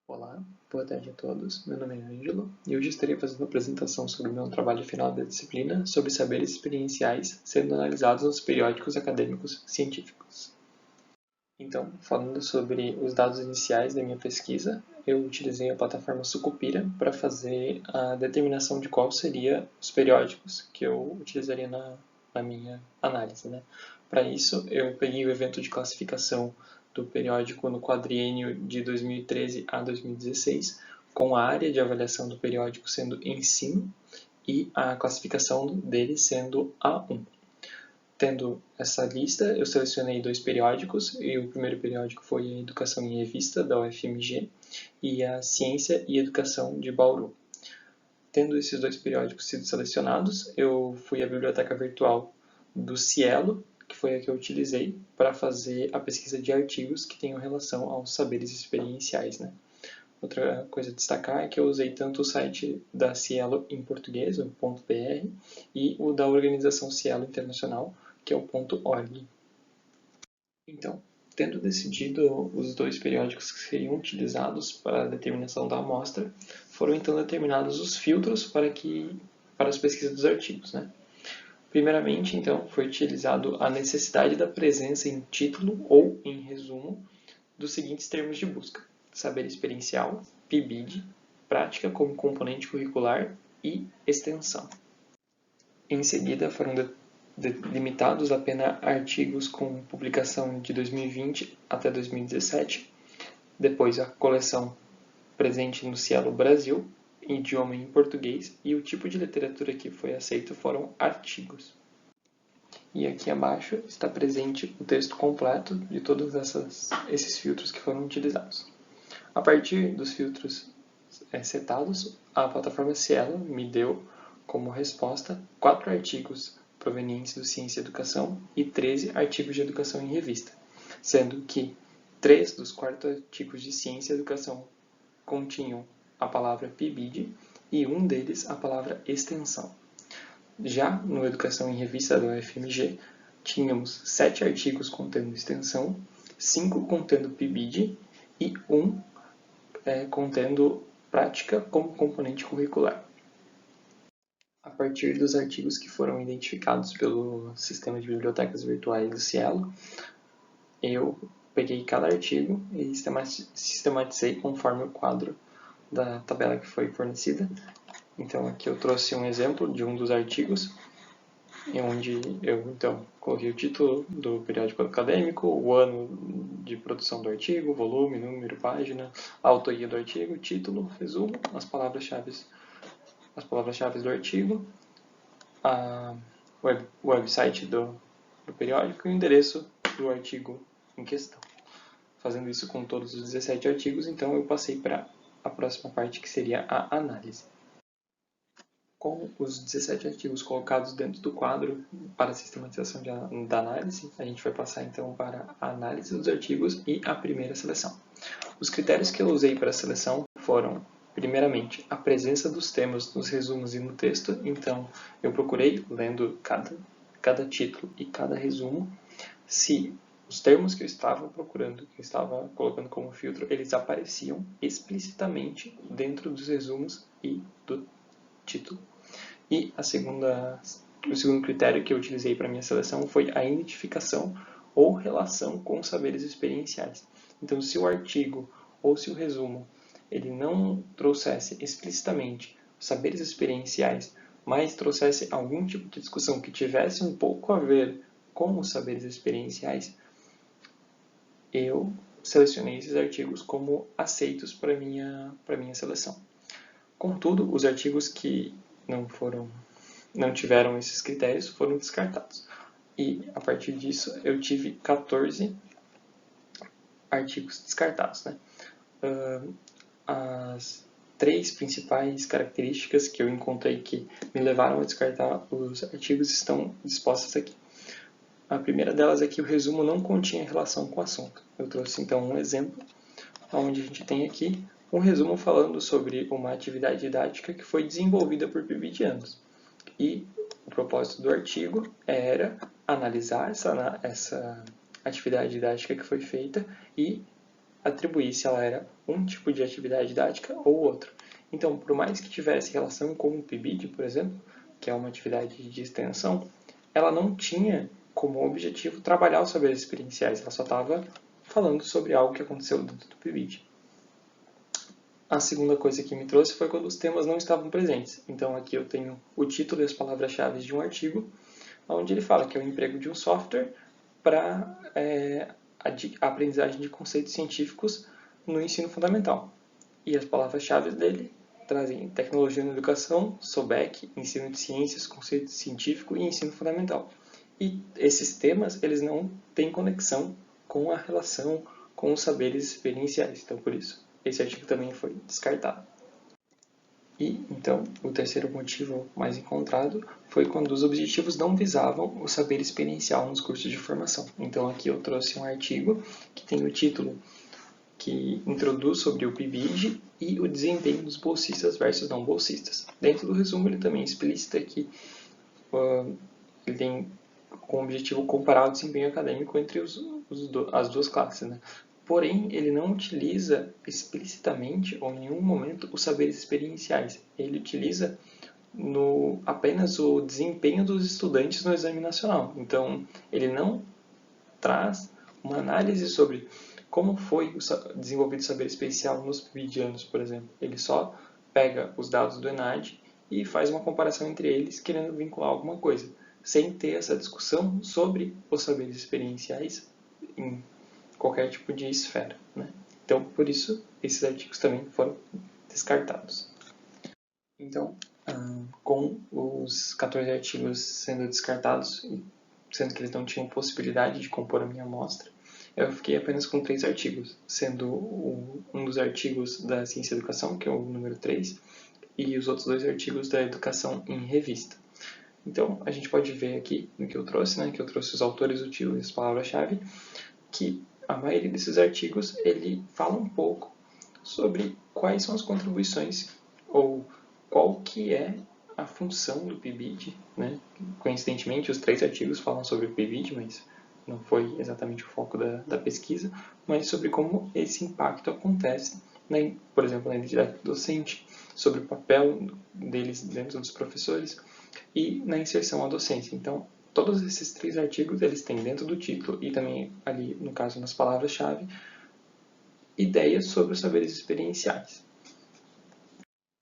Olá, boa tarde a todos. Meu nome é Ângelo e hoje estarei fazendo uma apresentação sobre o meu trabalho final da disciplina sobre saberes experienciais sendo analisados nos periódicos acadêmicos científicos. Então, falando sobre os dados iniciais da minha pesquisa, eu utilizei a plataforma Sucupira para fazer a determinação de qual seriam os periódicos que eu utilizaria na minha análise, né? Para isso, eu peguei o evento de classificação do periódico no quadriênio de 2013 a 2016, com a área de avaliação do periódico sendo ensino e a classificação dele sendo A1. Tendo essa lista, eu selecionei 2 periódicos, e o primeiro periódico foi a Educação em Revista, da UFMG, e a Ciência e Educação, de Bauru. Tendo esses 2 periódicos sido selecionados, eu fui à biblioteca virtual do Cielo, que foi a que eu utilizei para fazer a pesquisa de artigos que tenham relação aos saberes experienciais, né? Outra coisa a destacar é que eu usei tanto o site da Cielo em português, o .br, e o da Organização Cielo Internacional, que é o .org. Então, tendo decidido os 2 periódicos que seriam utilizados para a determinação da amostra, foram então determinados os filtros para as pesquisas dos artigos, né? Primeiramente, então, foi utilizado a necessidade da presença em título ou em resumo dos seguintes termos de busca: saber experiencial, PIBID, prática como componente curricular e extensão. Em seguida, foram limitados apenas a artigos com publicação de 2020 até 2017, depois a coleção presente no Cielo Brasil, idioma em português, e o tipo de literatura que foi aceito foram artigos. E aqui abaixo está presente o texto completo de todos esses filtros que foram utilizados. A partir dos filtros setados, a plataforma Cielo me deu como resposta 4 artigos provenientes do Ciência e Educação e 13 artigos de educação em revista, sendo que 3 dos 4 artigos de Ciência e Educação continham a palavra PIBID e um deles a palavra extensão. Já no Educação em Revista da UFMG, tínhamos 7 artigos contendo extensão, 5 contendo PIBID e 1 contendo prática como componente curricular. A partir dos artigos que foram identificados pelo sistema de bibliotecas virtuais do Cielo, eu peguei cada artigo e sistematizei conforme o quadro da tabela que foi fornecida. Então aqui eu trouxe um exemplo de um dos artigos, onde eu então coloquei o título do periódico acadêmico, o ano de produção do artigo, volume, número, página, a autoria do artigo, título, resumo, as palavras-chave do artigo, o website do periódico e o endereço do artigo em questão. Fazendo isso com todos os 17 artigos, então eu passei para a próxima parte, que seria a análise. Com os 17 artigos colocados dentro do quadro para a sistematização da análise, a gente vai passar então para a análise dos artigos e a primeira seleção. Os critérios que eu usei para a seleção foram, primeiramente, a presença dos temas nos resumos e no texto. Então, eu procurei, lendo cada título e cada resumo, se os termos que eu estava procurando, que eu estava colocando como filtro, eles apareciam explicitamente dentro dos resumos e do título. E o segundo critério que eu utilizei para minha seleção foi a identificação ou relação com os saberes experienciais. Então, se o artigo ou se o resumo ele não trouxesse explicitamente os saberes experienciais, mas trouxesse algum tipo de discussão que tivesse um pouco a ver com os saberes experienciais, eu selecionei esses artigos como aceitos para minha seleção. Contudo, os artigos que não tiveram esses critérios foram descartados. E, a partir disso, eu tive 14 artigos descartados, né? As 3 principais características que eu encontrei que me levaram a descartar os artigos estão dispostas aqui. A primeira delas é que o resumo não continha relação com o assunto. Eu trouxe, então, um exemplo, onde a gente tem aqui um resumo falando sobre uma atividade didática que foi desenvolvida por PIBIdianos. E o propósito do artigo era analisar essa atividade didática que foi feita e atribuir se ela era um tipo de atividade didática ou outro. Então, por mais que tivesse relação com o PIBID, por exemplo, que é uma atividade de extensão, ela não tinha como objetivo trabalhar os saberes experienciais, ela só estava falando sobre algo que aconteceu dentro do PIBID. A segunda coisa que me trouxe foi quando os temas não estavam presentes. Então aqui eu tenho o título e as palavras-chave de um artigo, onde ele fala que é o emprego de um software para a aprendizagem de conceitos científicos no ensino fundamental. E as palavras-chave dele trazem tecnologia na educação, SOBEC, ensino de ciências, conceito científico e ensino fundamental. E esses temas, eles não têm conexão com a relação com os saberes experienciais. Então, por isso, esse artigo também foi descartado. E, então, o terceiro motivo mais encontrado foi quando os objetivos não visavam o saber experiencial nos cursos de formação. Então, aqui eu trouxe um artigo que tem o título que introduz sobre o PIBID e o desempenho dos bolsistas versus não bolsistas. Dentro do resumo, ele também explicita que ele tem como objetivo comparar o desempenho acadêmico entre as duas classes, né? Porém, ele não utiliza explicitamente ou em nenhum momento os saberes experienciais. Ele utiliza apenas o desempenho dos estudantes no exame nacional. Então, ele não traz uma análise sobre como foi desenvolvido o saber especial nos PIBIdianos, por exemplo. Ele só pega os dados do ENAD e faz uma comparação entre eles, querendo vincular alguma coisa, sem ter essa discussão sobre os saberes experienciais em qualquer tipo de esfera, né? Então, por isso, esses artigos também foram descartados. Então, com os 14 artigos sendo descartados, sendo que eles não tinham possibilidade de compor a minha amostra, eu fiquei apenas com 3 artigos, sendo um dos artigos da Ciência e Educação, que é o número 3, e os outros 2 artigos da Educação em Revista. Então, a gente pode ver aqui no que eu trouxe, né, que eu trouxe os autores, o título e as palavras-chave, que a maioria desses artigos ele fala um pouco sobre quais são as contribuições ou qual que é a função do PIBID, né? Coincidentemente, os 3 artigos falam sobre o PIBID, mas não foi exatamente o foco da pesquisa, mas sobre como esse impacto acontece, por exemplo, na identidade docente, sobre o papel deles dentro dos professores e na inserção à docência. Então, todos esses 3 artigos, eles têm dentro do título e também ali, no caso, nas palavras-chave, ideias sobre os saberes experienciais.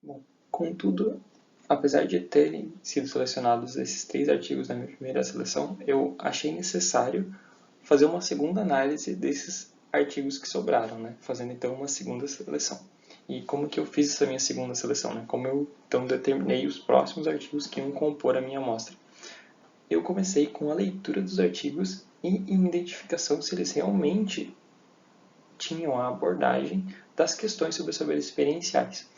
Bom, contudo, apesar de terem sido selecionados esses 3 artigos na minha primeira seleção, eu achei necessário fazer uma segunda análise desses artigos que sobraram, né? Fazendo então uma segunda seleção. E como que eu fiz essa minha segunda seleção, né? Como eu então determinei os próximos artigos que iam compor a minha amostra. Eu comecei com a leitura dos artigos e em identificação se eles realmente tinham a abordagem das questões sobre os saberes experienciais.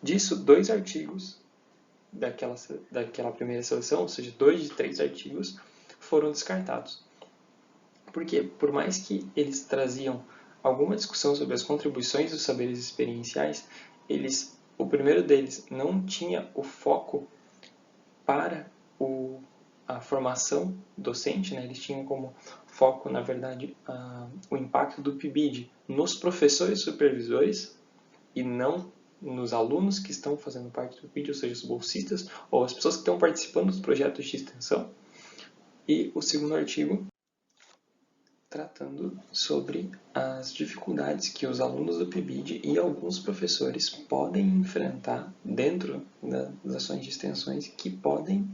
Disso, 2 artigos daquela primeira seleção, ou seja, 2 de 3 artigos, foram descartados. Porque, por mais que eles traziam alguma discussão sobre as contribuições dos saberes experienciais, o primeiro deles não tinha o foco para a formação docente, né? Eles tinham como foco, na verdade, o impacto do PIBID nos professores supervisores e não nos alunos que estão fazendo parte do PIBID, ou seja, os bolsistas ou as pessoas que estão participando dos projetos de extensão. E o segundo artigo tratando sobre as dificuldades que os alunos do PIBID e alguns professores podem enfrentar dentro das ações de extensões que podem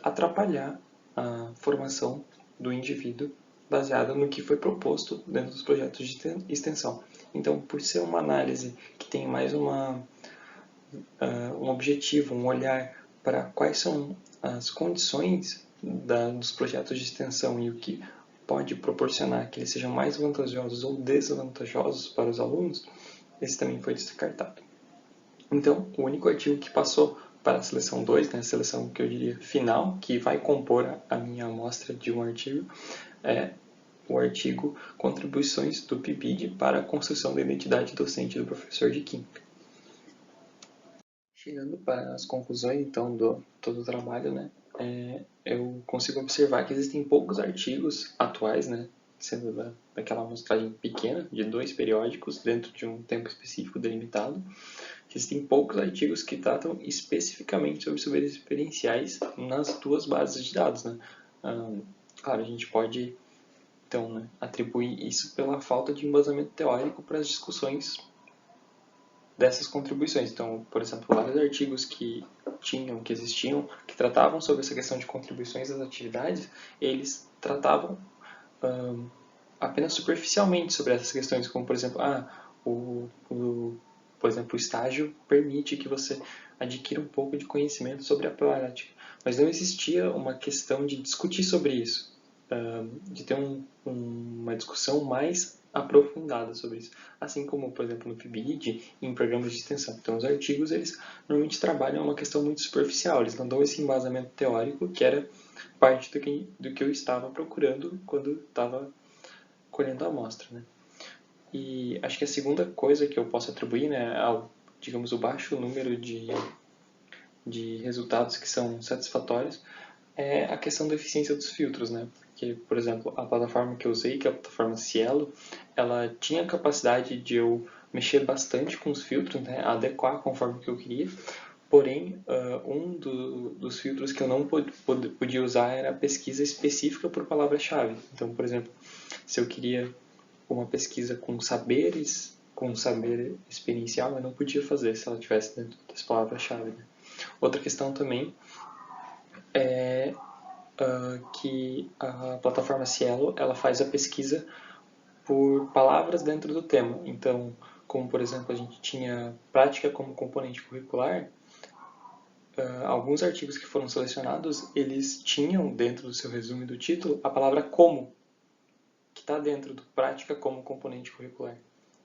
atrapalhar a formação do indivíduo baseada no que foi proposto dentro dos projetos de extensão. Então, por ser uma análise que tem mais um objetivo, um olhar para quais são as condições dos projetos de extensão e o que pode proporcionar que eles sejam mais vantajosos ou desvantajosos para os alunos, esse também foi descartado. Então, o único artigo que passou para a seleção 2, né, a seleção que eu diria final, que vai compor a minha amostra de um artigo, é o artigo Contribuições do PIBID para a construção da identidade docente do professor de Química. Chegando para as conclusões, então, do todo o trabalho, né, eu consigo observar que existem poucos artigos atuais, né, sendo daquela amostragem pequena, de 2 periódicos, dentro de um tempo específico delimitado. Existem poucos artigos que tratam especificamente sobre saberes experienciais nas 2 bases de dados, né? Claro, a gente pode, então, né, atribuir isso pela falta de embasamento teórico para as discussões dessas contribuições. Então, por exemplo, vários artigos que existiam, que tratavam sobre essa questão de contribuições às atividades, eles tratavam apenas superficialmente sobre essas questões, como, por exemplo, por exemplo, o estágio permite que você adquira um pouco de conhecimento sobre a prática, mas não existia uma questão de discutir sobre isso, de ter uma discussão mais aprofundada sobre isso, assim como, por exemplo, no PIBID e em programas de extensão. Então, os artigos, eles normalmente trabalham uma questão muito superficial, eles não dão esse embasamento teórico que era parte do que eu estava procurando quando estava colhendo a amostra, né? E acho que a segunda coisa que eu posso atribuir, né, ao, digamos, o baixo número de resultados que são satisfatórios é a questão da eficiência dos filtros, né? Porque, por exemplo, a plataforma que eu usei, que é a plataforma Cielo, ela tinha a capacidade de eu mexer bastante com os filtros, né, adequar conforme que eu queria. Porém, dos filtros que eu não podia usar era a pesquisa específica por palavra-chave. Então, por exemplo, se eu queria uma pesquisa com saber experiencial, eu não podia fazer se ela tivesse dentro das palavras-chave, né? Outra questão também é que a plataforma Cielo ela faz a pesquisa por palavras dentro do tema. Então, como por exemplo a gente tinha prática como componente curricular, alguns artigos que foram selecionados eles tinham dentro do seu resumo e do título a palavra como, que está dentro do prática como componente curricular.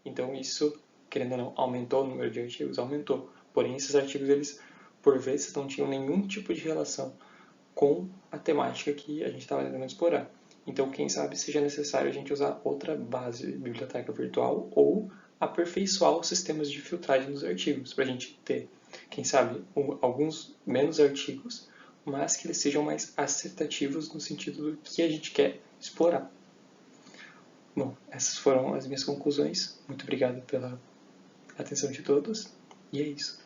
Então isso, querendo ou não, aumentou o número de artigos? Aumentou. Porém, esses artigos, eles, por vezes, não tinham nenhum tipo de relação com a temática que a gente estava tentando explorar. Então, quem sabe seja necessário a gente usar outra base biblioteca virtual ou aperfeiçoar os sistemas de filtragem dos artigos, para a gente ter, quem sabe, alguns menos artigos, mas que eles sejam mais assertativos no sentido do que a gente quer explorar. Bom, essas foram as minhas conclusões. Muito obrigado pela atenção de todos. E é isso.